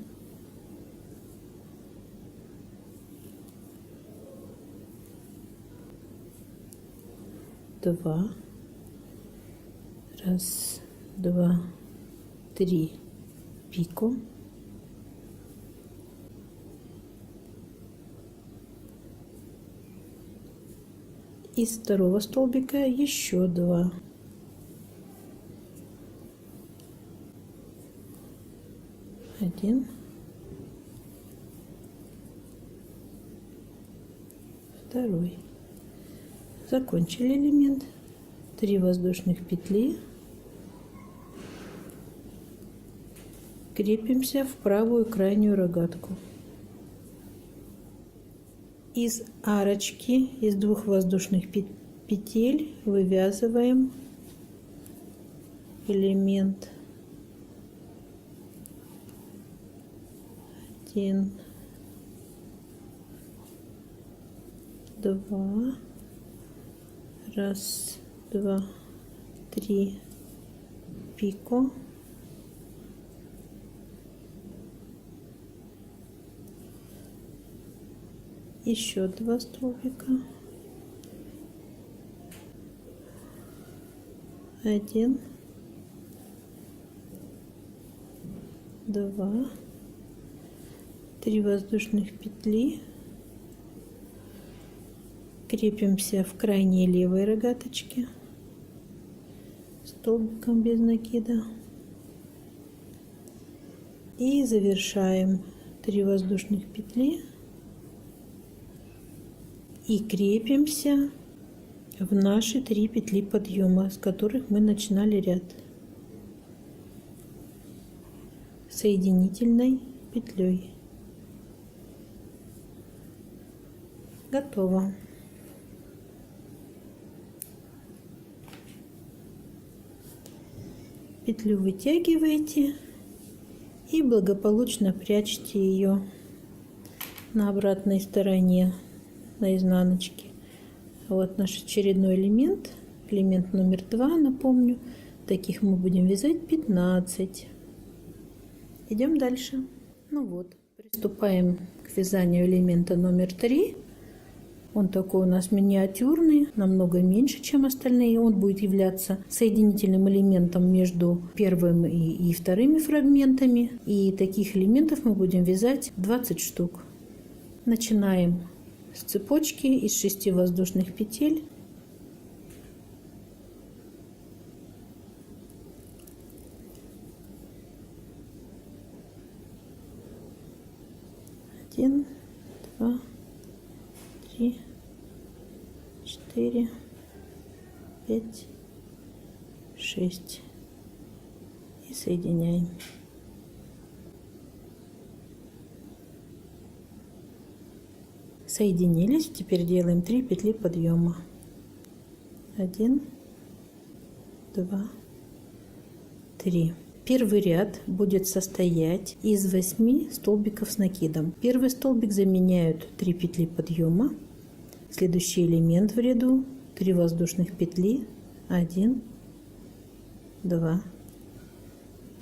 2, раз, 2, 3 пико, из второго столбика еще 2, 1, 2. Закончили элемент. 3 воздушных петли, крепимся в правую крайнюю рогатку. Из арочки из 2 воздушных петель вывязываем элемент 1, 2, раз, 2, 3 пико, еще 2 столбика, 1, 2, 3 воздушных петли, крепимся в крайней левой рогаточке столбиком без накида и завершаем 3 воздушных петли и крепимся в наши 3 петли подъема, с которых мы начинали ряд, соединительной петлей. Готово. Петлю вытягиваете и благополучно прячете ее на обратной стороне, на изнаночке. Вот наш очередной элемент, элемент номер 2, напомню. Таких мы будем вязать 15. Идем дальше. Ну вот, приступаем к вязанию элемента номер 3. Он такой у нас миниатюрный, намного меньше, чем остальные. Он будет являться соединительным элементом между первым и вторыми фрагментами. И таких элементов мы будем вязать 20 штук. Начинаем с цепочки из 6 воздушных петель. Один, 2, 3, 4, 5, 6 и соединяем. Соединились, теперь делаем 3 петли подъема. 1, 2, 3. Первый ряд будет состоять из 8 столбиков с накидом. Первый столбик заменяют 3 петли подъема. Следующий элемент в ряду 3 воздушных петли. 1, 2,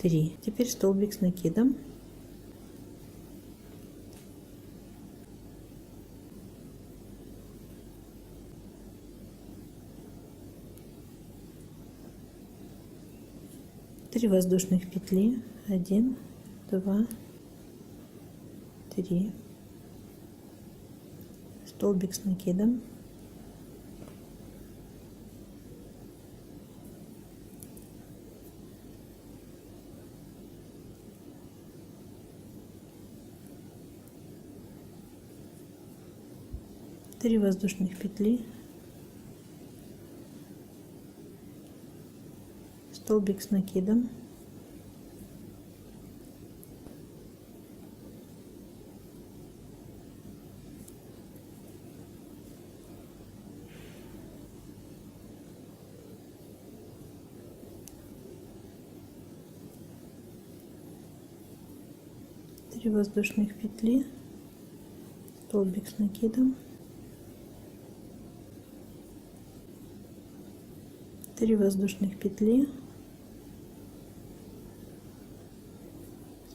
3. Теперь столбик с накидом. Три воздушных петли. 1, 2, 3. Столбик с накидом. Три воздушных петли. Столбик с накидом. 3 воздушных петли, столбик с накидом, 3 воздушных петли,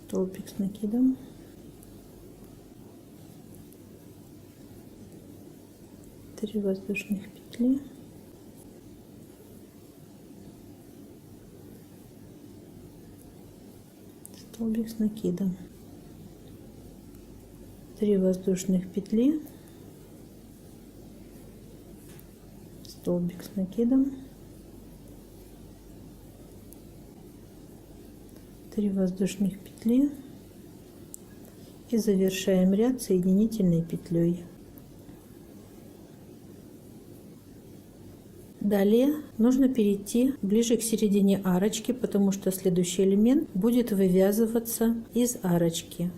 столбик с накидом, 3 воздушных петли, столбик с накидом, 3 воздушных петли, столбик с накидом, 3 воздушных петли и завершаем ряд соединительной петлей. Далее нужно перейти ближе к середине арочки, потому что следующий элемент будет вывязываться из арочки.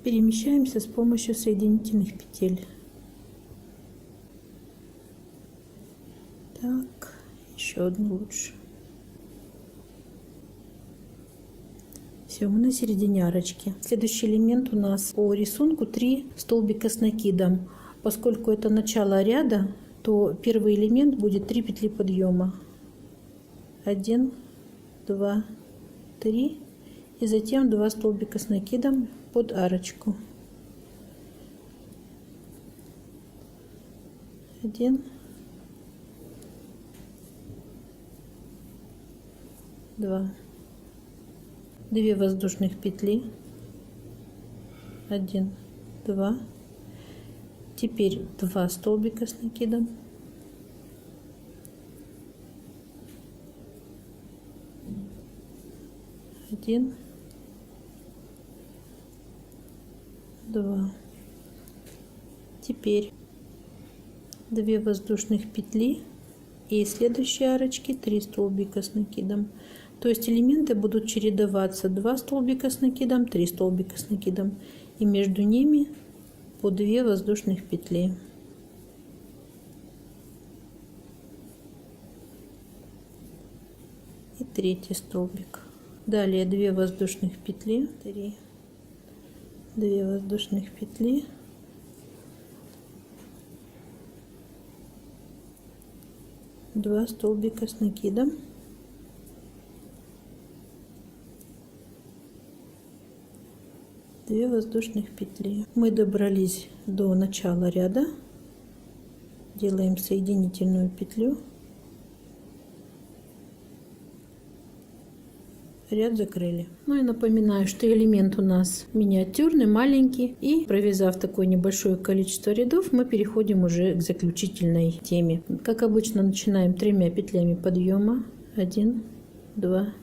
Перемещаемся с помощью соединительных петель. Так, еще одну лучше. Все, мы на середине арочки. Следующий элемент у нас по рисунку 3 столбика с накидом. Поскольку это начало ряда, то первый элемент будет 3 петли подъема. 1, 2, 3 и затем 2 столбика с накидом под арочку. 1, 2, 2 воздушных петли, 1, 2. Теперь 2 столбика с накидом, 1, 2. Теперь 2 воздушных петли и следующей арочки 3 столбика с накидом. То есть элементы будут чередоваться: 2 столбика с накидом, 3 столбика с накидом, и между ними по 2 воздушных петли. И третий столбик. Далее 2 воздушных петли, 3, 2 воздушных петли, 2 столбика с накидом, 2 воздушных петли. Мы добрались до начала ряда, делаем соединительную петлю, ряд закрыли. Ну и напоминаю, что элемент у нас миниатюрный, маленький, и провязав такое небольшое количество рядов, мы переходим уже к заключительной теме. Как обычно, начинаем 3 петлями подъема. 1, 2,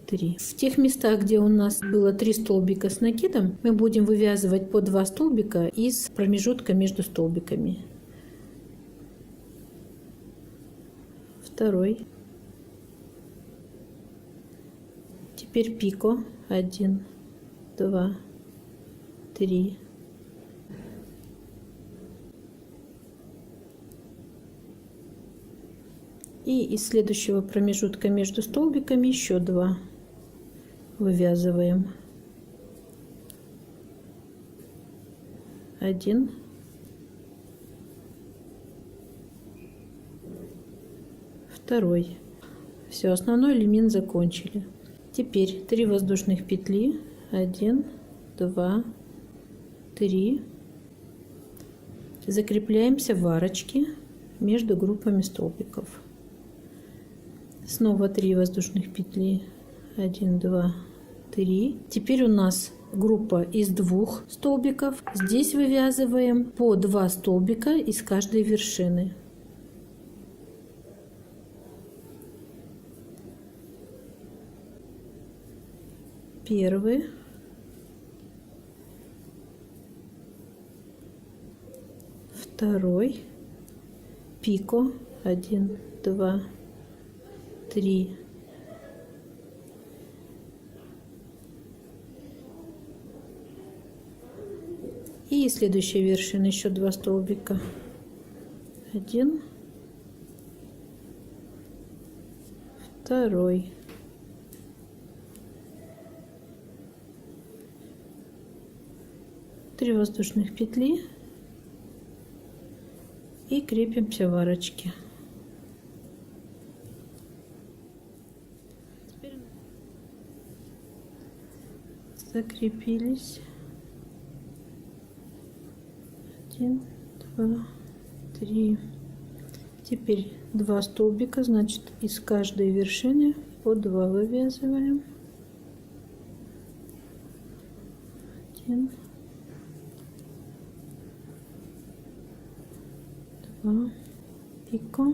3. В тех местах, где у нас было 3 столбика с накидом, мы будем вывязывать по 2 столбика из промежутка между столбиками. Второй. Теперь пико. 1, 2, 3. И из следующего промежутка между столбиками еще 2 вывязываем. 1, 2. Все, основной элемент закончили. Теперь 3 воздушных петли, 1, 2, 3. Закрепляемся в арочке между группами столбиков. Снова 3 воздушных петли, 1, 2, 3. Теперь у нас группа из 2 столбиков. Здесь вывязываем по 2 столбика из каждой вершины. Первый, второй, пико, 1, 2, 3, и следующая вершина еще 2 столбика, 1, 2, 3 воздушных петли и крепимся в арочке. Закрепились. 1, 2, 3. Теперь 2 столбика, значит, из каждой вершины по 2 вывязываем. 1, 2, пико.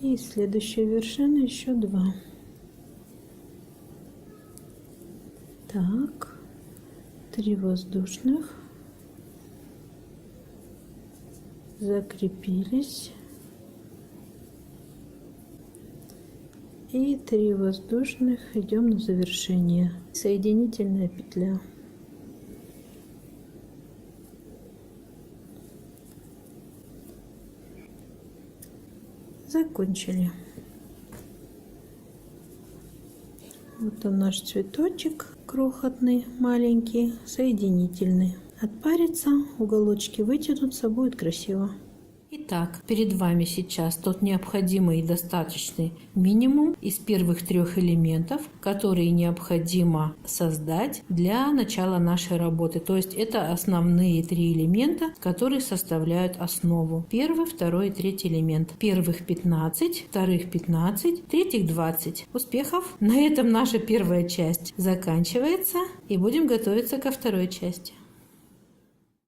И следующая вершина еще 2. Так, 3 воздушных, закрепились, и 3 воздушных, идем на завершение. Соединительная петля. Закончили. Вот он наш цветочек крохотный, маленький, соединительный. Отпарится, уголочки вытянутся, будет красиво. Итак, перед вами сейчас тот необходимый и достаточный минимум из первых 3 элементов, которые необходимо создать для начала нашей работы. То есть это основные 3 элемента, которые составляют основу. Первый, второй и третий элемент. Первых 15, вторых 15, третьих 20. Успехов! На этом наша первая часть заканчивается, и будем готовиться ко второй части.